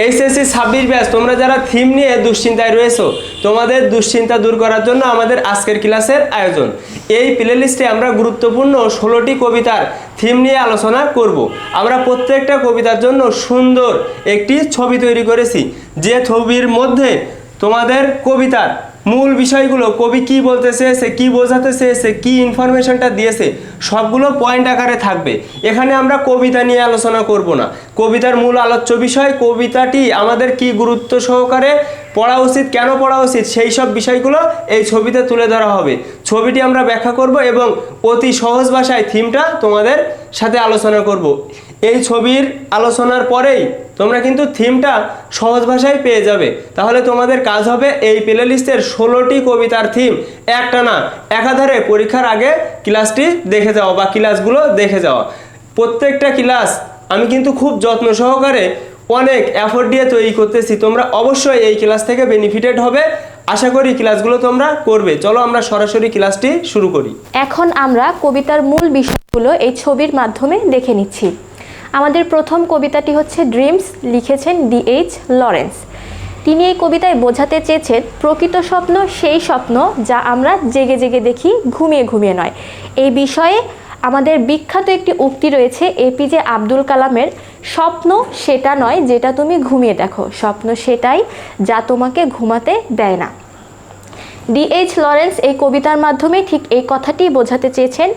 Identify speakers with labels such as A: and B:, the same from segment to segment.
A: HSC 26 batch তোমরা যারা theme নিয়ে দুশ্চিন্তায় রয়েছো, তোমাদের দুশ্চিন্তা দূর করার জন্য আমাদের আজকের ক্লাসের আয়োজন। এই প্লেলিস্টে আমরা গুরুত্বপূর্ণ 16টি কবিতার থিম নিয়ে আলোচনা করব। আমরা প্রত্যেকটা কবিতার জন্য সুন্দর একটি ছবি তৈরি করেছি, যে ছবির মধ্যে তোমাদের কবিতার মূল বিষয়গুলো, কবি কি বলতে চেয়েছে, কি বোঝাতে চেয়েছে, কি ইনফরমেশনটা দিয়েছে, সবগুলো পয়েন্ট আকারে থাকবে। এখানে আমরা কবিতা নিয়ে আলোচনা করব না। কবিতার মূল আলোচ্য বিষয়, কবিতাটি আমাদের কি গুরুত্ব সহকারে পড়া উচিত, কেন পড়া উচিত, সেই সব বিষয়গুলো এই ছবিতে তুলে ধরা হবে। ছবিটি আমরা ব্যাখ্যা করব এবং অতি সহজ ভাষায় থিমটা তোমাদের সাথে আলোচনা করব। এই ছবির আলোচনার পরেই তোমরা কিন্তু থিমটা সহজ ভাষায় পেয়ে যাবে। তাহলে তোমাদের কাজ হবে এই প্লেলিস্টের 16টি কবিতার থিম একটানা একাধারে পরীক্ষার আগে ক্লাসটি দেখে যাওয়া বা ক্লাসগুলো দেখে যাওয়া। প্রত্যেকটা ক্লাস আমি কিন্তু খুব যত্ন সহকারে অনেক এফোর্ট দিয়ে তৈরি করতেছি। তোমরা অবশ্যই এই ক্লাস থেকে বেনিফিটেড হবে। আশা করি ক্লাসগুলো তোমরা করবে। চলো আমরা সরাসরি ক্লাসটি শুরু করি।
B: এখন আমরা কবিতার মূল বিষয়গুলো এই ছবির মাধ্যমে দেখে নিচ্ছি। আমাদের প্রথম কবিতাটি হচ্ছে ড্রিমস, লিখেছেন D.H. লরেন্স। তিনি এই কবিতায় বোঝাতে চেয়েছেন প্রকৃত স্বপ্ন সেই স্বপ্ন যা আমরা জেগে জেগে দেখি, ঘুমিয়ে ঘুমিয়ে নয়। এই বিষয়ে আমাদের বিখ্যাত একটি উক্তি রয়েছে APJ আব্দুল কালামের, স্বপ্ন সেটা নয় যেটা তুমি ঘুমিয়ে দেখো, স্বপ্ন সেটাই যা তোমাকে ঘুমাতে দেয় না। D.H. লরেন্স এই কবিতার মাধ্যমে ঠিক এই কথাটি বোঝাতে চেয়েছেন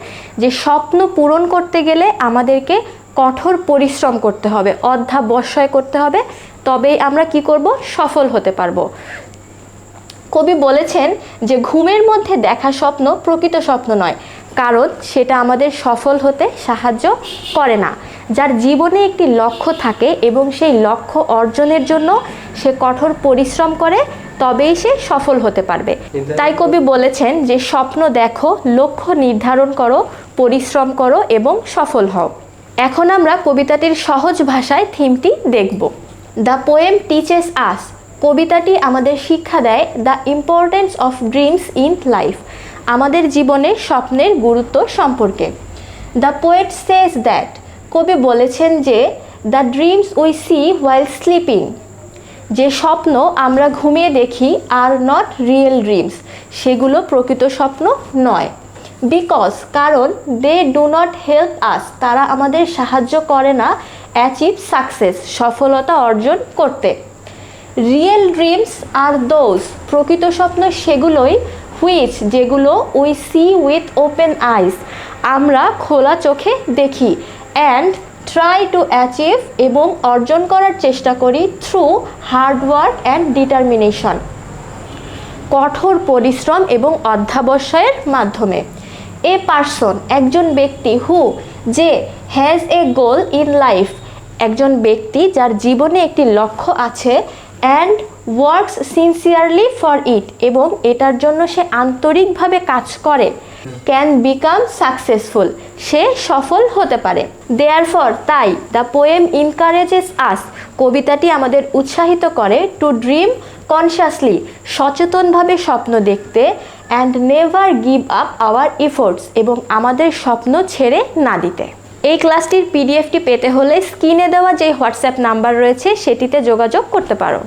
B: যে স্বপ্ন পূরণ করতে গেলে আমাদেরকে কঠোর পরিশ্রম করতে হবে, অধ্যবসায় করতে হবে, তবেই আমরা কি করব, সফল হতে পারবো। কবি বলেছেন যে ঘুমের মধ্যে দেখা স্বপ্ন প্রকৃত স্বপ্ন নয়, কারণ সেটা আমাদের সফল হতে সাহায্য করে না। যার জীবনে একটি লক্ষ্য থাকে এবং সেই লক্ষ্য অর্জনের জন্য সে কঠোর পরিশ্রম করে, তবেই সে সফল হতে পারবে। তাই কবি বলেছেন যে স্বপ্ন দেখো, লক্ষ্য নির্ধারণ করো, পরিশ্রম করো এবং সফল হও। এখন আমরা কবিতাটির সহজ ভাষায় থিমটি দেখব। দ্য পোয়েম টিচেস আস, কবিতাটি আমাদের শিক্ষা দেয় the importance of dreams in life, আমাদের জীবনে স্বপ্নের গুরুত্ব সম্পর্কে। দ্য পোয়েট সেজ দ্যাট, কবি বলেছেন যে the dreams we see while sleeping, যে স্বপ্ন আমরা ঘুমিয়ে দেখি আর নট রিয়েল ড্রিমস, সেগুলো প্রকৃত স্বপ্ন নয়। বিকজ, কারণ they do not help us, তারা আমাদের সাহায্য করে না অ্যাচিভ সাকসেস, সফলতা অর্জন করতে। রিয়েল ড্রিমস আর দোজ, প্রকৃত স্বপ্ন সেগুলোই, হুইচ, যেগুলো উই সি উইথ ওপেন আইস, আমরা খোলা চোখে দেখি, অ্যান্ড ট্রাই টু অ্যাচিভ, এবং অর্জন করার চেষ্টা করি, through hard work and determination, কঠোর পরিশ্রম এবং অধ্যবসায়ের মাধ্যমে। এ পারসন, একজন ব্যক্তি, হু, যে, has a goal in life, একজন ব্যক্তি যার জীবনে একটি লক্ষ্য আছে, and works sincerely for it, এবং এটার জন্য সে আন্তরিকভাবে কাজ করে, ক্যান বিকাম সাকসেসফুল, সে সফল হতে পারে। দেয়ারফর, তাই, দ্য পোয়েম ইনকারেজেস আস, কবিতাটি আমাদের উৎসাহিত করে, টু ড্রিম কনসিয়াসলি, সচেতনভাবে স্বপ্ন দেখতে, and never give up our efforts, এবং আমাদের স্বপ্ন ছেড়ে না দিতে। এই ক্লাসটির পিডিএফটি পেতে হলে স্ক্রিনে দেওয়া যে হোয়াটসঅ্যাপ নাম্বার রয়েছে সেটিতে যোগাযোগ করতে পারো।